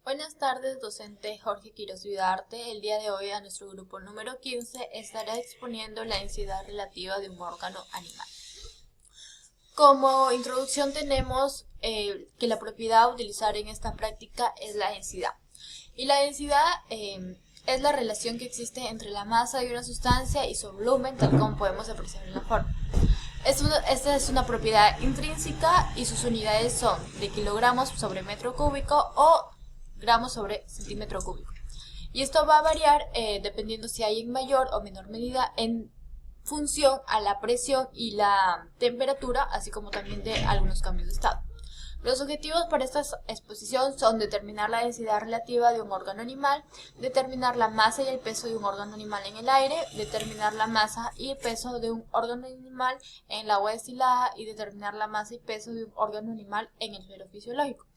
Buenas tardes, docente Jorge Quiroz Vidarte. El día de hoy a nuestro grupo número 15 estará exponiendo la densidad relativa de un órgano animal. Como introducción tenemos que la propiedad a utilizar en esta práctica es la densidad. Y la densidad es la relación que existe entre la masa de una sustancia y su volumen, tal como podemos apreciar en la forma. Esta es una propiedad intrínseca y sus unidades son de kilogramos sobre metro cúbico o gramos sobre centímetro cúbico. Y esto va a variar dependiendo si hay en mayor o menor medida en función a la presión y la temperatura, así como también de algunos cambios de estado. Los objetivos para esta exposición son determinar la densidad relativa de un órgano animal, determinar la masa y el peso de un órgano animal en el aire, determinar la masa y el peso de un órgano animal en el agua destilada y determinar la masa y peso de un órgano animal en el suelo fisiológico.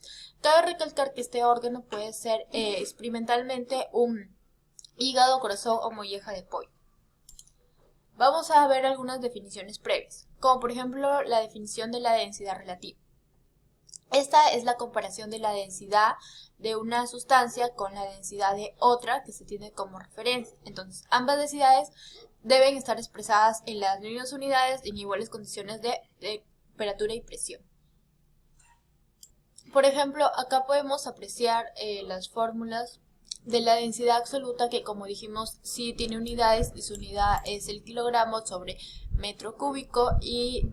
Cabe recalcar que este órgano puede ser experimentalmente un hígado, corazón o molleja de pollo. Vamos a ver algunas definiciones previas, como por ejemplo la definición de la densidad relativa. Esta es la comparación de la densidad de una sustancia con la densidad de otra que se tiene como referencia. Entonces, ambas densidades deben estar expresadas en las mismas unidades en iguales condiciones de temperatura y presión. Por ejemplo, acá podemos apreciar las fórmulas de la densidad absoluta que, como dijimos, sí tiene unidades y su unidad es el kilogramo sobre metro cúbico y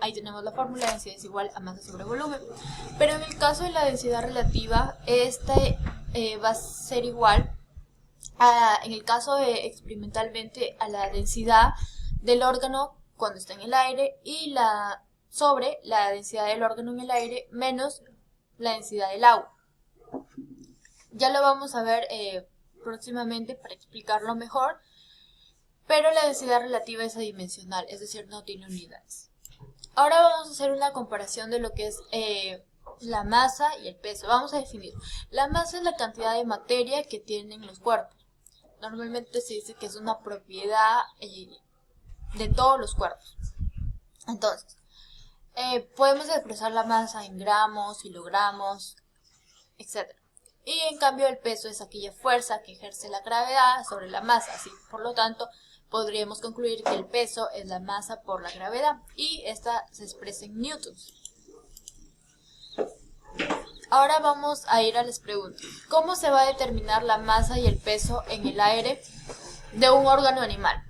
ahí tenemos la fórmula, densidad es igual a masa sobre volumen. Pero en el caso de la densidad relativa, esta va a ser igual en el caso de experimentalmente a la densidad del órgano cuando está en el aire y sobre la densidad del órgano en el aire menos la densidad del agua. Ya lo vamos a ver próximamente para explicarlo mejor, pero la densidad relativa es adimensional, es decir, no tiene unidades. Ahora vamos a hacer una comparación de lo que es la masa y el peso. Vamos a definir. La masa es la cantidad de materia que tienen los cuerpos. Normalmente se dice que es una propiedad de todos los cuerpos. Entonces, podemos expresar la masa en gramos, kilogramos, etc. Y en cambio el peso es aquella fuerza que ejerce la gravedad sobre la masa. Así, por lo tanto, podríamos concluir que el peso es la masa por la gravedad y esta se expresa en newtons. Ahora vamos a ir a las preguntas. ¿Cómo se va a determinar la masa y el peso en el aire de un órgano animal?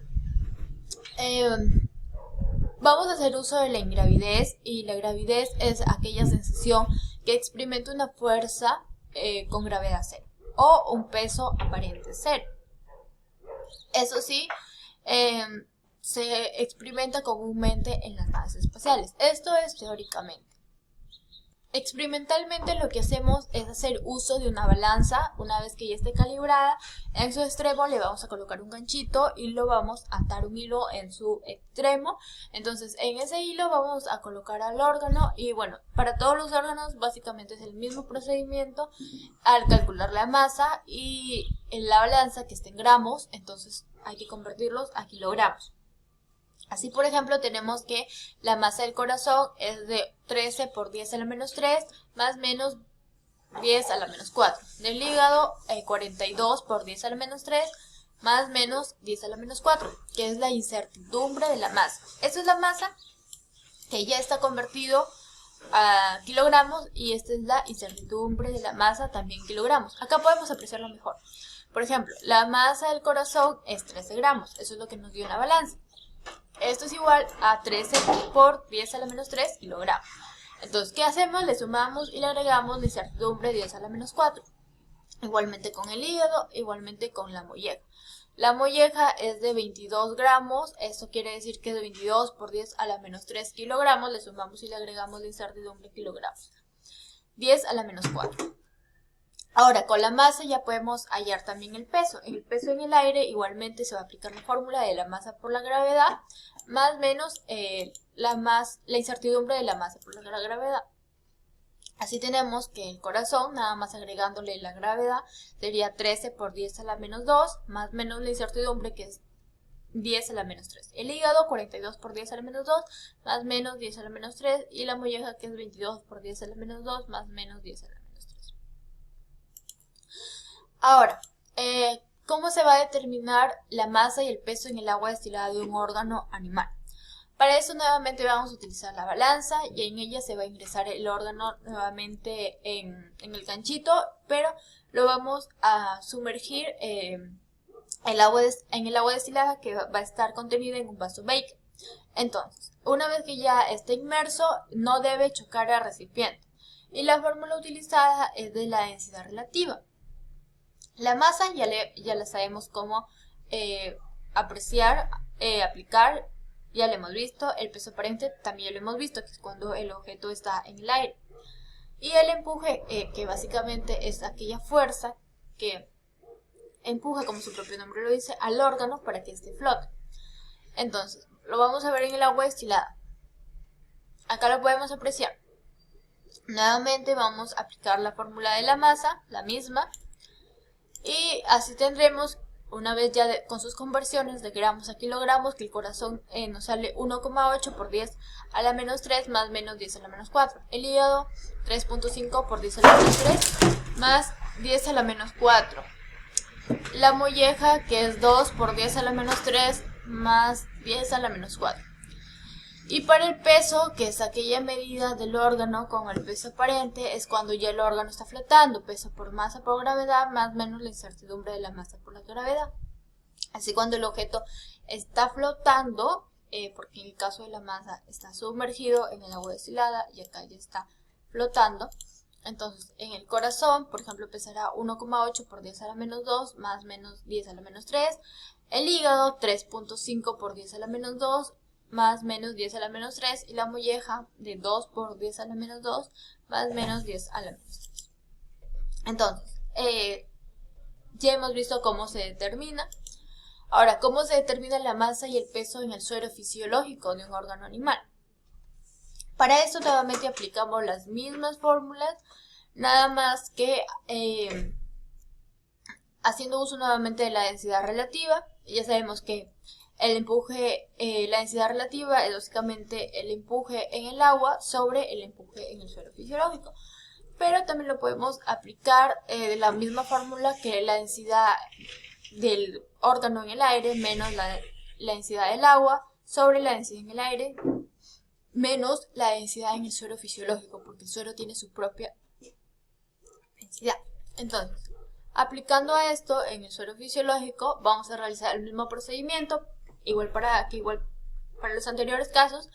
Vamos a hacer uso de la ingravidez, y la gravidez es aquella sensación que experimenta una fuerza con gravedad cero o un peso aparente cero. Eso sí, se experimenta comúnmente en las naves espaciales. Esto es teóricamente. Experimentalmente lo que hacemos es hacer uso de una balanza. Una vez que ya esté calibrada, en su extremo le vamos a colocar un ganchito y lo vamos a atar un hilo en su extremo. Entonces en ese hilo vamos a colocar al órgano y bueno, para todos los órganos básicamente es el mismo procedimiento al calcular la masa y en la balanza que esté en gramos, entonces hay que convertirlos a kilogramos. Así, por ejemplo, tenemos que la masa del corazón es de 13 por 10 a la menos 3 más menos 10 a la menos 4. Del hígado, 42 por 10 a la menos 3 más menos 10 a la menos 4, que es la incertidumbre de la masa. Esta es la masa que ya está convertido a kilogramos y esta es la incertidumbre de la masa también en kilogramos. Acá podemos apreciarlo mejor. Por ejemplo, la masa del corazón es 13 gramos, eso es lo que nos dio una balanza. Esto es igual a 13 por 10 a la menos 3 kilogramos. Entonces, ¿qué hacemos? Le sumamos y le agregamos la incertidumbre 10 a la menos 4. Igualmente con el hígado, igualmente con la molleja. La molleja es de 22 gramos, esto quiere decir que es de 22 por 10 a la menos 3 kilogramos, le sumamos y le agregamos la incertidumbre kilogramos. 10 a la menos 4. Ahora, con la masa ya podemos hallar también el peso. El peso en el aire igualmente se va a aplicar la fórmula de la masa por la gravedad, más menos la incertidumbre de la masa por la gravedad. Así tenemos que el corazón, nada más agregándole la gravedad, sería 13 por 10 a la menos 2, más menos la incertidumbre que es 10 a la menos 3. El hígado, 42 por 10 a la menos 2, más menos 10 a la menos 3. Y la molleja, que es 22 por 10 a la menos 2, más menos 10 a la menos 3. Ahora, ¿cómo se va a determinar la masa y el peso en el agua destilada de un órgano animal? Para eso nuevamente vamos a utilizar la balanza y en ella se va a ingresar el órgano nuevamente en el ganchito, pero lo vamos a sumergir en el agua destilada que va a estar contenida en un vaso Baker. Entonces, una vez que ya esté inmerso, no debe chocar al recipiente. Y la fórmula utilizada es de la densidad relativa. La masa ya la sabemos cómo apreciar, aplicar. Ya lo hemos visto. El peso aparente también lo hemos visto, que es cuando el objeto está en el aire. Y el empuje, que básicamente es aquella fuerza que empuja, como su propio nombre lo dice, al órgano para que éste flote. Entonces, lo vamos a ver en el agua destilada. Acá lo podemos apreciar. Nuevamente vamos a aplicar la fórmula de la masa, la misma. Y así tendremos, una vez ya con sus conversiones de gramos a kilogramos, que el corazón nos sale 1,8 por 10 a la menos 3 más menos 10 a la menos 4. El hígado 3,5 por 10 a la menos 3 más 10 a la menos 4. La molleja, que es 2 por 10 a la menos 3 más 10 a la menos 4. Y para el peso, que es aquella medida del órgano con el peso aparente, es cuando ya el órgano está flotando, peso por masa por gravedad, más o menos la incertidumbre de la masa por la gravedad. Así cuando el objeto está flotando, porque en el caso de la masa está sumergido en el agua destilada y acá ya está flotando, entonces en el corazón, por ejemplo, pesará 1,8 por 10 a la menos 2 más menos 10 a la menos 3, el hígado 3,5 por 10 a la menos 2 más menos 10 a la menos 3 y la molleja de 2 por 10 a la menos 2 más menos 10 a la menos 3. Entonces, ya hemos visto cómo se determina. Ahora, ¿cómo se determina la masa y el peso en el suero fisiológico de un órgano animal? Para eso nuevamente aplicamos las mismas fórmulas, nada más que haciendo uso nuevamente de la densidad relativa. Ya sabemos que el empuje, la densidad relativa es básicamente el empuje en el agua sobre el empuje en el suelo fisiológico. Pero también lo podemos aplicar de la misma fórmula que la densidad del órgano en el aire menos la densidad del agua sobre la densidad en el aire menos la densidad en el suelo fisiológico, porque el suelo tiene su propia densidad. Entonces, aplicando a esto en el suelo fisiológico, vamos a realizar el mismo procedimiento. Igual para los anteriores casos,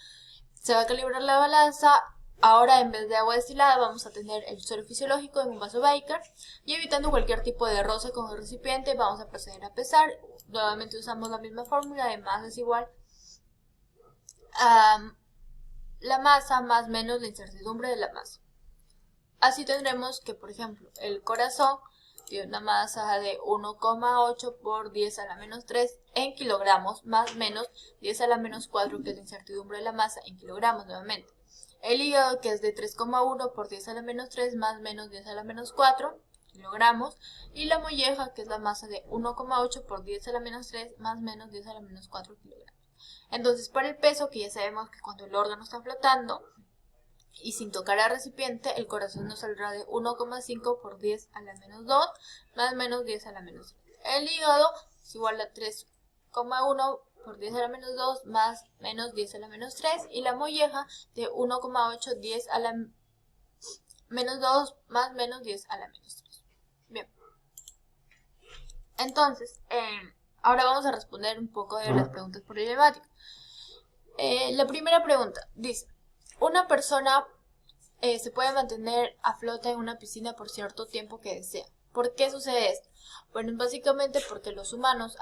se va a calibrar la balanza. Ahora en vez de agua destilada vamos a tener el suero fisiológico en un vaso Baker y evitando cualquier tipo de roce con el recipiente vamos a proceder a pesar. Nuevamente usamos la misma fórmula de masa es igual a la masa más menos la incertidumbre de la masa. Así tendremos que, por ejemplo, el corazón tiene una masa de 1,8 por 10 a la menos 3 en kilogramos, más menos 10 a la menos 4, que es la incertidumbre de la masa, en kilogramos nuevamente. El hígado, que es de 3,1 por 10 a la menos 3, más menos 10 a la menos 4, kilogramos. Y la molleja, que es la masa de 1,8 por 10 a la menos 3, más menos 10 a la menos 4 kilogramos. Entonces, para el peso, que ya sabemos que cuando el órgano está flotando, y sin tocar al recipiente, el corazón nos saldrá de 1,5 por 10 a la menos 2, más menos 10 a la menos 3. El hígado es igual a 3,1 por 10 a la menos 2, más menos 10 a la menos 3. Y la molleja de 1,8, 10 a la menos 2, más menos 10 a la menos 3. Bien. Entonces, ahora vamos a responder un poco de las preguntas problemáticas. La primera pregunta dice: una persona se puede mantener a flote en una piscina por cierto tiempo que desea. ¿Por qué sucede esto? Bueno, básicamente porque los humanos,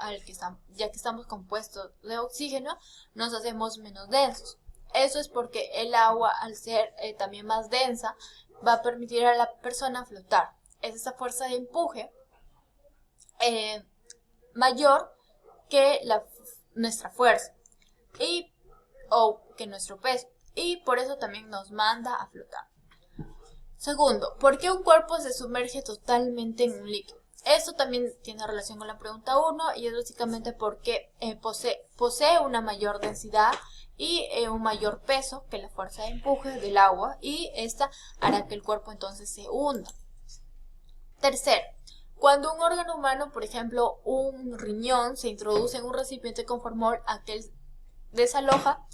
ya que estamos compuestos de oxígeno, nos hacemos menos densos. Eso es porque el agua, al ser también más densa, va a permitir a la persona flotar. Es esa fuerza de empuje mayor que nuestra fuerza o que nuestro peso. Y por eso también nos manda a flotar. Segundo, ¿por qué un cuerpo se sumerge totalmente en un líquido? Esto también tiene relación con la pregunta 1 y es básicamente porque posee una mayor densidad y un mayor peso que la fuerza de empuje del agua y esta hará que el cuerpo entonces se hunda. Tercero, Cuando un órgano humano, por ejemplo un riñón, se introduce en un recipiente con formol, aquel desaloja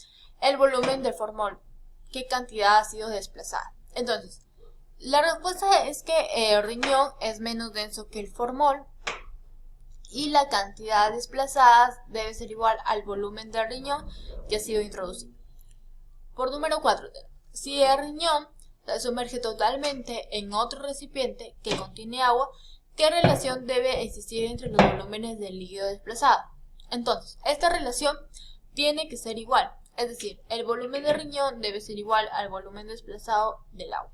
el volumen del formol. ¿Qué cantidad ha sido desplazada? Entonces, la respuesta es que el riñón es menos denso que el formol y la cantidad desplazada debe ser igual al volumen del riñón que ha sido introducido. Por número 4, si el riñón se sumerge totalmente en otro recipiente que contiene agua, ¿qué relación debe existir entre los volúmenes del líquido desplazado? Entonces, esta relación tiene que ser igual, es decir, el volumen del riñón debe ser igual al volumen desplazado del agua.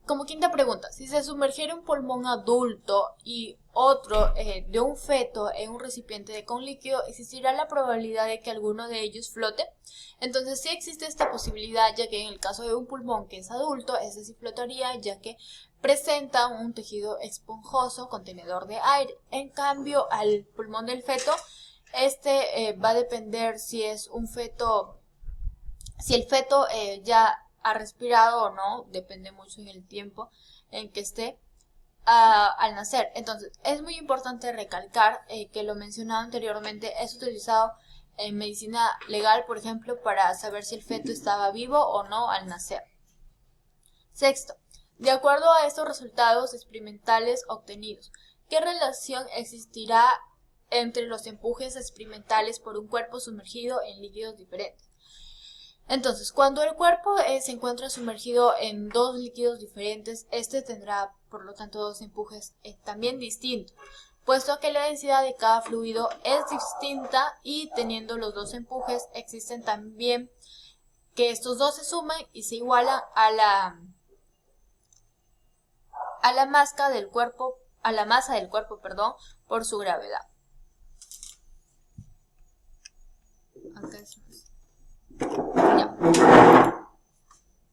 Como quinta pregunta, si se sumergiera un pulmón adulto y otro de un feto en un recipiente con líquido, ¿existirá la probabilidad de que alguno de ellos flote? Entonces sí existe esta posibilidad, ya que en el caso de un pulmón que es adulto, ese sí flotaría, ya que presenta un tejido esponjoso contenedor de aire. En cambio, al pulmón del feto, va a depender si es un feto, si el feto ya ha respirado o no, depende mucho en el tiempo en que esté al nacer. Entonces, es muy importante recalcar que lo mencionado anteriormente es utilizado en medicina legal, por ejemplo, para saber si el feto estaba vivo o no al nacer. Sexto, de acuerdo a estos resultados experimentales obtenidos, ¿qué relación existirá entre los empujes experimentales por un cuerpo sumergido en líquidos diferentes? Entonces, cuando el cuerpo se encuentra sumergido en dos líquidos diferentes, este tendrá, por lo tanto, dos empujes también distintos, puesto que la densidad de cada fluido es distinta y teniendo los dos empujes, existen también que estos dos se suman y se igualan a la masa del cuerpo, por su gravedad. Acá es más.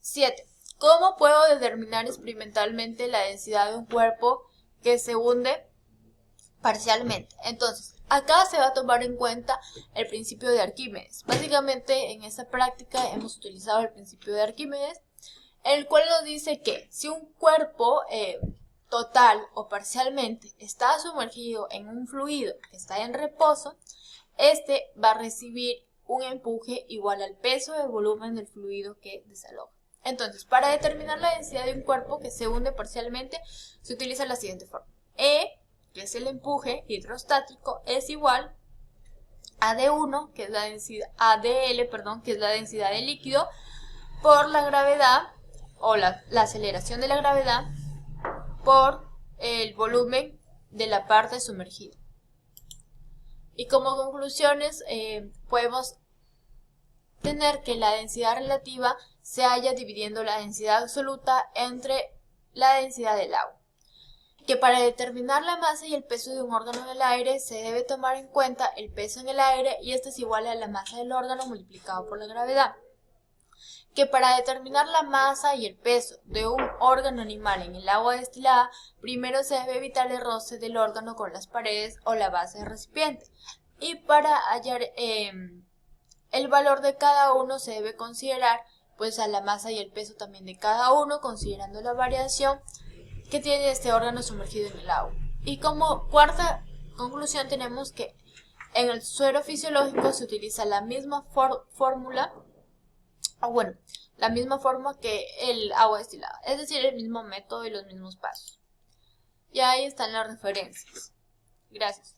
7. ¿Cómo puedo determinar experimentalmente la densidad de un cuerpo que se hunde parcialmente? Entonces, acá se va a tomar en cuenta el principio de Arquímedes. Básicamente, en esta práctica hemos utilizado el principio de Arquímedes, el cual nos dice que si un cuerpo total o parcialmente está sumergido en un fluido que está en reposo, este va a recibir un empuje igual al peso del volumen del fluido que desaloja. Entonces, para determinar la densidad de un cuerpo que se hunde parcialmente, se utiliza la siguiente forma. E, que es el empuje hidrostático, es igual a D1, que es la densidad, a DL, perdón, que es la densidad del líquido, por la gravedad, o la aceleración de la gravedad, por el volumen de la parte sumergida. Y como conclusiones podemos tener que la densidad relativa se halla dividiendo la densidad absoluta entre la densidad del agua. Que para determinar la masa y el peso de un órgano en el aire se debe tomar en cuenta el peso en el aire y este es igual a la masa del órgano multiplicado por la gravedad. Que para determinar la masa y el peso de un órgano animal en el agua destilada, primero se debe evitar el roce del órgano con las paredes o la base del recipiente. Y para hallar el valor de cada uno se debe considerar pues a la masa y el peso también de cada uno, considerando la variación que tiene este órgano sumergido en el agua. Y como cuarta conclusión tenemos que en el suero fisiológico se utiliza la misma fórmula, la misma forma que el agua destilada, es decir, el mismo método y los mismos pasos. Y ahí están las referencias. Gracias.